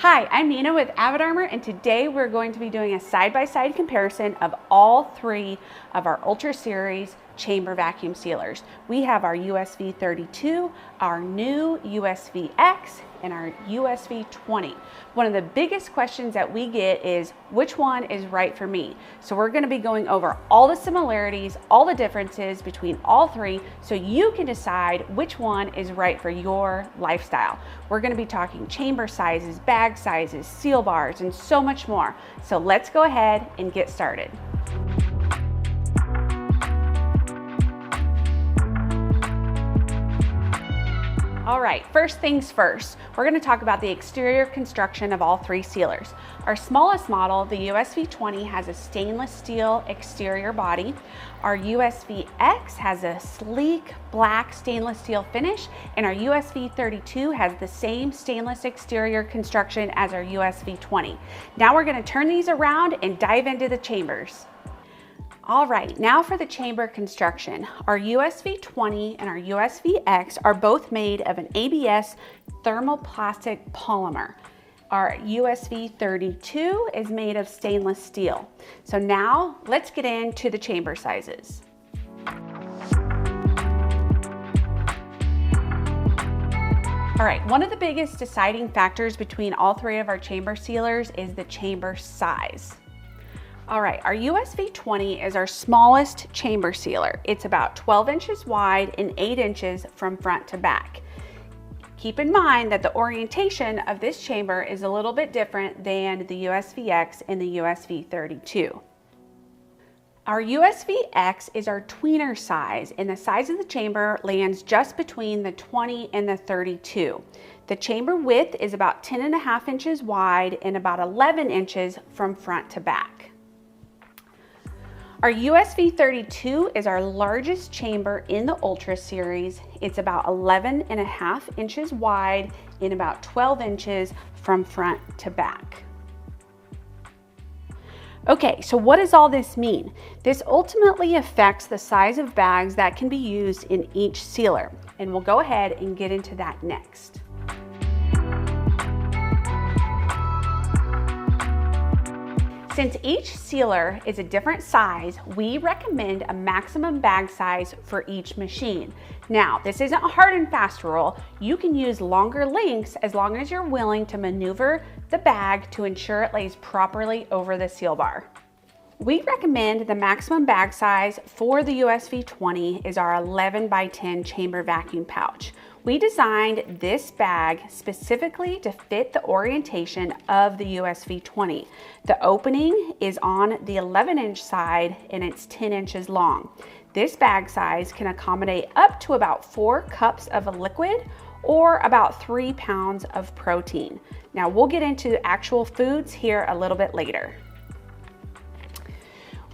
Hi, I'm Nina with Avid and today we're going to be doing a side-by-side comparison of all three of our Ultra Series chamber vacuum sealers. We have our USV32, our new USVX, and our USV20. One of the biggest questions that we get is which one is right for me? So we're going to be going over all the similarities, all the differences between all three so you can decide which one is right for your lifestyle. We're going to be talking chamber sizes, bag sizes, seal bars, and so much more. So let's go ahead and get started. All right, first things first, we're going to talk about the exterior construction of all three sealers. Our smallest model, the USV20, has a stainless steel exterior body. Our USVX has a sleek black stainless steel finish, and our USV32 has the same stainless exterior construction as our USV20. Now we're going to turn these around and dive into the chambers. All right, now for the chamber construction. Our USV20 and our USVX are both made of an ABS thermoplastic polymer. Our USV32 is made of stainless steel. So now let's get into the chamber sizes. All right, one of the biggest deciding factors between all three of our chamber sealers is the chamber size. All right, our USV20 is our smallest chamber sealer. It's about 12 inches wide and 8 inches from front to back. Keep in mind that the orientation of this chamber is a little bit different than the USVX and the USV32. Our USVX is our tweener size, and the size of the chamber lands just between the 20 and the 32. The chamber width is about 10.5 inches wide and about 11 inches from front to back. Our USV32 is our largest chamber in the Ultra Series. It's about 11.5 inches wide and about 12 inches from front to back. Okay, so what does all this mean? This ultimately affects the size of bags that can be used in each sealer, and we'll go ahead and get into that next. Since each sealer is a different size, we recommend a maximum bag size for each machine. Now, this isn't a hard and fast rule. You can use longer lengths as long as you're willing to maneuver the bag to ensure it lays properly over the seal bar. We recommend the maximum bag size for the USV20 is our 11 by 10 chamber vacuum pouch. We designed this bag specifically to fit the orientation of the USV20. The opening is on the 11-inch side and it's 10 inches long. This bag size can accommodate up to about 4 cups of a liquid or about 3 pounds of protein. Now we'll get into actual foods here a little bit later.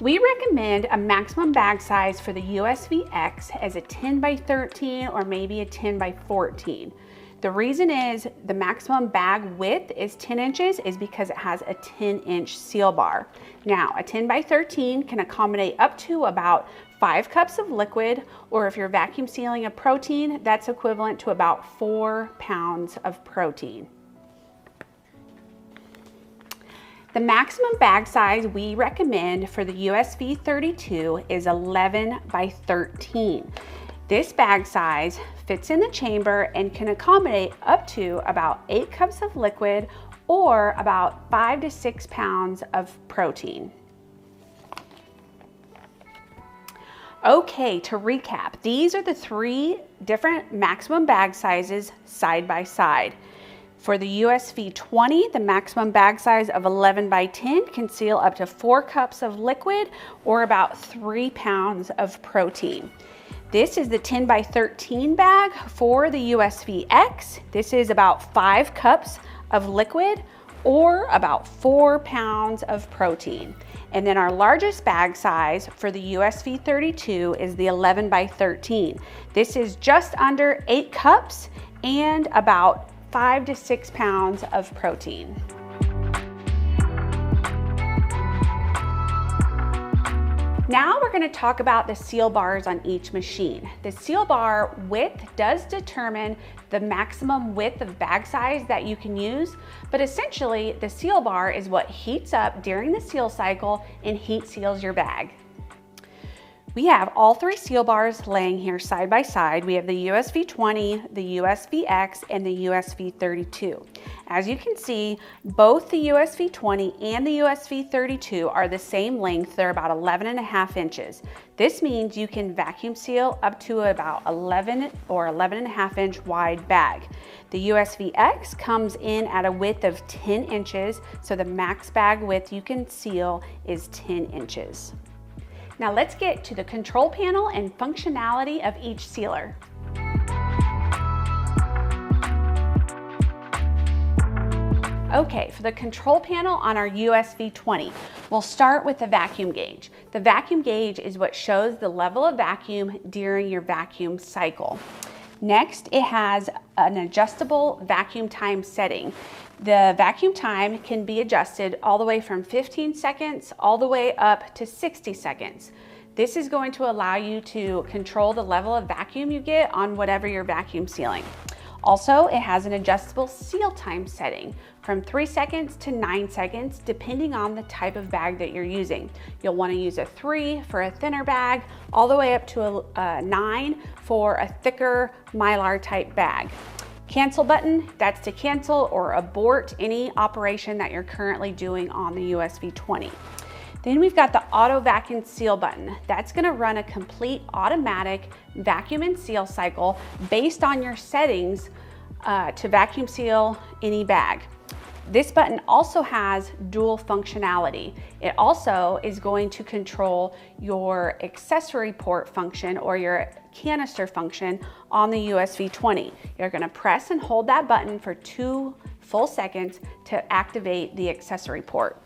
We recommend a maximum bag size for the USVX as a 10 by 13 or maybe a 10 by 14. The reason is the maximum bag width is 10 inches is because it has a 10-inch seal bar. Now, a 10 by 13 can accommodate up to about 5 cups of liquid, or if you're vacuum sealing a protein, that's equivalent to about 4 pounds of protein. The maximum bag size we recommend for the USV32 is 11 by 13. This bag size fits in the chamber and can accommodate up to about 8 cups of liquid or about 5 to 6 pounds of protein. Okay, to recap, these are the three different maximum bag sizes side by side. For the USV20, the maximum bag size of 11 by 10 can seal up to 4 cups of liquid or about 3 pounds of protein. This is the 10 by 13 bag for the USVX. This is about 5 cups of liquid or about 4 pounds of protein. And then our largest bag size for the USV32 is the 11 by 13. This is just under 8 cups and about 5 to 6 pounds of protein. Now we're going to talk about the seal bars on each machine. The seal bar width does determine the maximum width of bag size that you can use, but essentially the seal bar is what heats up during the seal cycle and heat seals your bag. We have all three seal bars laying here side by side. We have the USV20, the USVX, and the USV32. As you can see, both the USV20 and the USV32 are the same length. They're about 11.5 inches. This means you can vacuum seal up to about 11 or 11.5 inch wide bag. The USVX comes in at a width of 10 inches, so the max bag width you can seal is 10 inches. Now let's get to the control panel and functionality of each sealer. Okay, for the control panel on our USV20, we'll start with the vacuum gauge. The vacuum gauge is what shows the level of vacuum during your vacuum cycle. Next, it has an adjustable vacuum time setting. The vacuum time can be adjusted all the way from 15 seconds all the way up to 60 seconds. This is going to allow you to control the level of vacuum you get on whatever you're vacuum sealing. Also, it has an adjustable seal time setting from 3 seconds to 9 seconds, depending on the type of bag that you're using. You'll want to use a 3 for a thinner bag, all the way up to a 9 for a thicker Mylar type bag. Cancel button, that's to cancel or abort any operation that you're currently doing on the USV20. Then we've got the auto vacuum seal button. That's gonna run a complete automatic vacuum and seal cycle based on your settings to vacuum seal any bag. This button also has dual functionality. It also is going to control your accessory port function or your canister function on the USV20. You're gonna press and hold that button for 2 full seconds to activate the accessory port.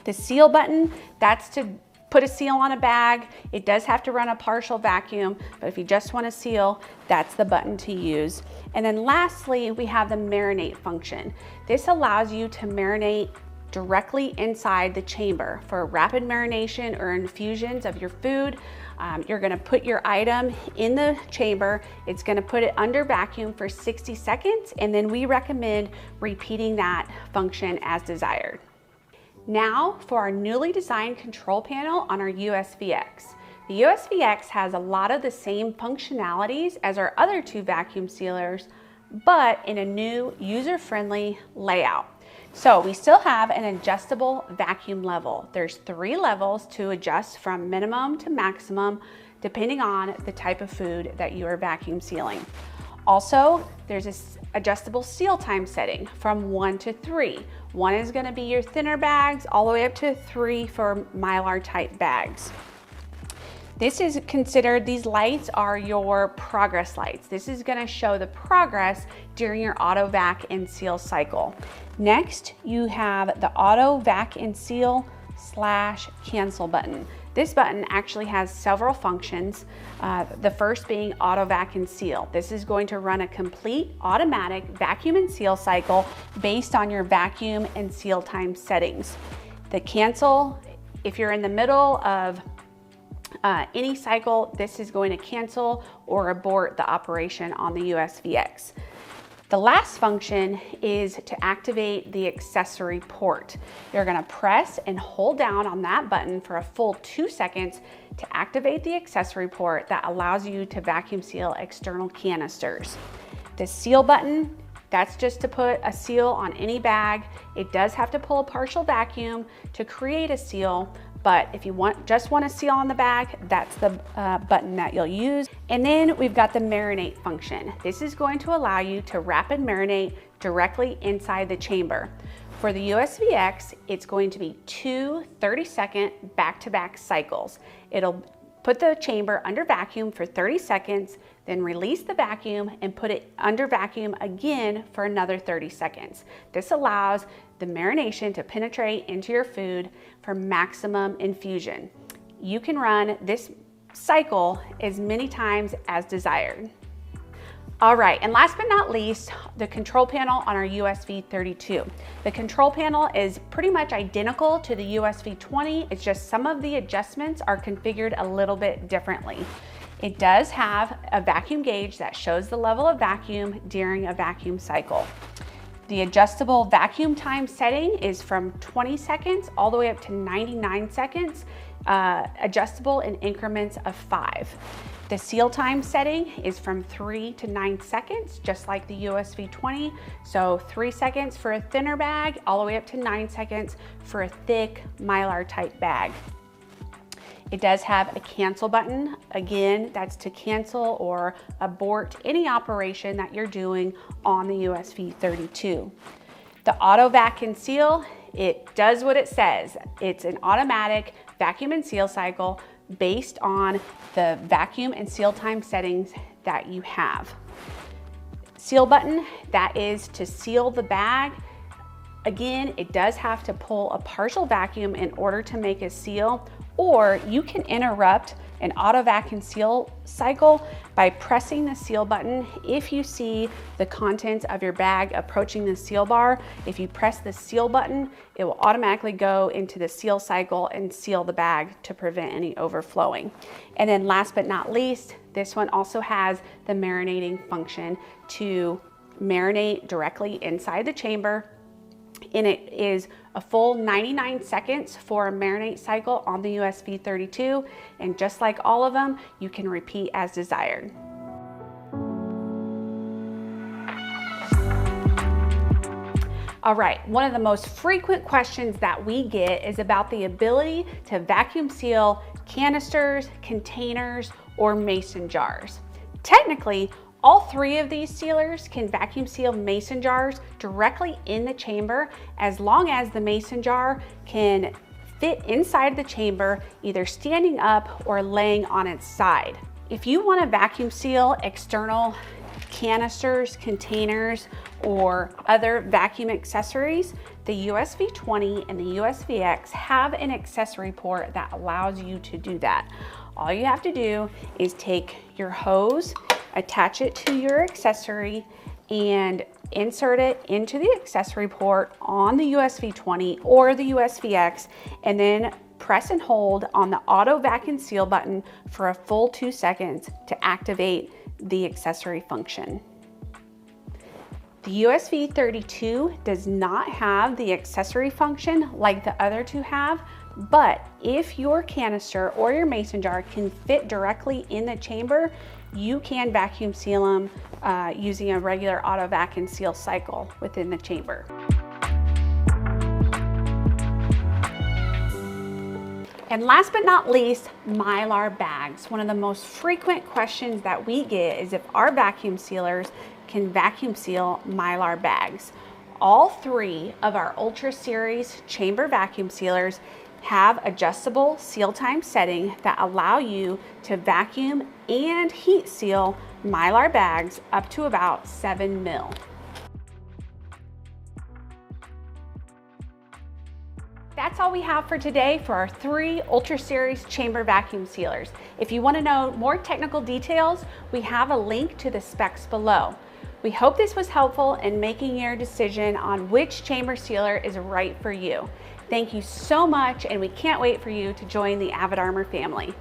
The seal button, that's to put a seal on a bag. It does have to run a partial vacuum, but if you just want to seal, that's the button to use. And then lastly, we have the marinate function. This allows you to marinate directly inside the chamber for rapid marination or infusions of your food. You're gonna put your item in the chamber. It's gonna put it under vacuum for 60 seconds, and then we recommend repeating that function as desired. Now for our newly designed control panel on our USVX. The USVX has a lot of the same functionalities as our other 2 vacuum sealers, but in a new user-friendly layout. So we still have an adjustable vacuum level. There's 3 levels to adjust from minimum to maximum, depending on the type of food that you are vacuum sealing. Also, there's this adjustable seal time setting from 1 to 3. 1 is gonna be your thinner bags, all the way up to 3 for Mylar type bags. This is considered, these lights are your progress lights. This is gonna show the progress during your auto vac and seal cycle. Next, you have the auto vac and seal / cancel button. This button actually has several functions, the first being auto vac and seal. This is going to run a complete automatic vacuum and seal cycle based on your vacuum and seal time settings. The cancel, if you're in the middle of any cycle, this is going to cancel or abort the operation on the USVX. The last function is to activate the accessory port. You're gonna press and hold down on that button for a full 2 seconds to activate the accessory port that allows you to vacuum seal external canisters. The seal button, that's just to put a seal on any bag. It does have to pull a partial vacuum to create a seal, but if you just want to seal on the bag, that's the button that you'll use. And then we've got the marinate function. This is going to allow you to rapid marinate directly inside the chamber. For the USVX, it's going to be 2 30-second back-to-back cycles. It'll put the chamber under vacuum for 30 seconds, then release the vacuum and put it under vacuum again for another 30 seconds. This allows the marination to penetrate into your food for maximum infusion. You can run this cycle as many times as desired. All right, and last but not least, the control panel on our USV32. The control panel is pretty much identical to the USV20. It's just some of the adjustments are configured a little bit differently. It does have a vacuum gauge that shows the level of vacuum during a vacuum cycle. The adjustable vacuum time setting is from 20 seconds all the way up to 99 seconds, adjustable in increments of 5. The seal time setting is from 3 to 9 seconds, just like the USV20. So 3 seconds for a thinner bag, all the way up to 9 seconds for a thick Mylar type bag. It does have a cancel button. Again, that's to cancel or abort any operation that you're doing on the USV32. The auto vac and seal, it does what it says. It's an automatic vacuum and seal cycle based on the vacuum and seal time settings that you have. Seal button, that is to seal the bag. Again, it does have to pull a partial vacuum in order to make a seal, or you can interrupt an auto vac and seal cycle by pressing the seal button. If you see the contents of your bag approaching the seal bar, if you press the seal button, it will automatically go into the seal cycle and seal the bag to prevent any overflowing. And then last but not least, this one also has the marinating function to marinate directly inside the chamber. And it is a full 99 seconds for a marinate cycle on the USV32. And just like all of them, you can repeat as desired. All right, one of the most frequent questions that we get is about the ability to vacuum seal canisters, containers, or mason jars. Technically, all 3 of these sealers can vacuum seal mason jars directly in the chamber as long as the mason jar can fit inside the chamber, either standing up or laying on its side. If you want to vacuum seal external canisters, containers, or other vacuum accessories, the USV20 and the USVX have an accessory port that allows you to do that. All you have to do is take your hose, attach it to your accessory, and insert it into the accessory port on the USV20 or the USVX, and then press and hold on the auto vac and seal button for a full 2 seconds to activate the accessory function. The USV32 does not have the accessory function like the other 2 have, but if your canister or your mason jar can fit directly in the chamber, you can vacuum seal them using a regular auto vac and seal cycle within the chamber. And last but not least, Mylar bags. One of the most frequent questions that we get is if our vacuum sealers can vacuum seal Mylar bags. All 3 of our Ultra Series chamber vacuum sealers have adjustable seal time setting that allow you to vacuum and heat seal Mylar bags up to about 7 mil. That's all we have for today for our 3 Ultra Series chamber vacuum sealers. If you want to know more technical details, we have a link to the specs below. We hope this was helpful in making your decision on which chamber sealer is right for you. Thank you so much, and we can't wait for you to join the Avid Armor family.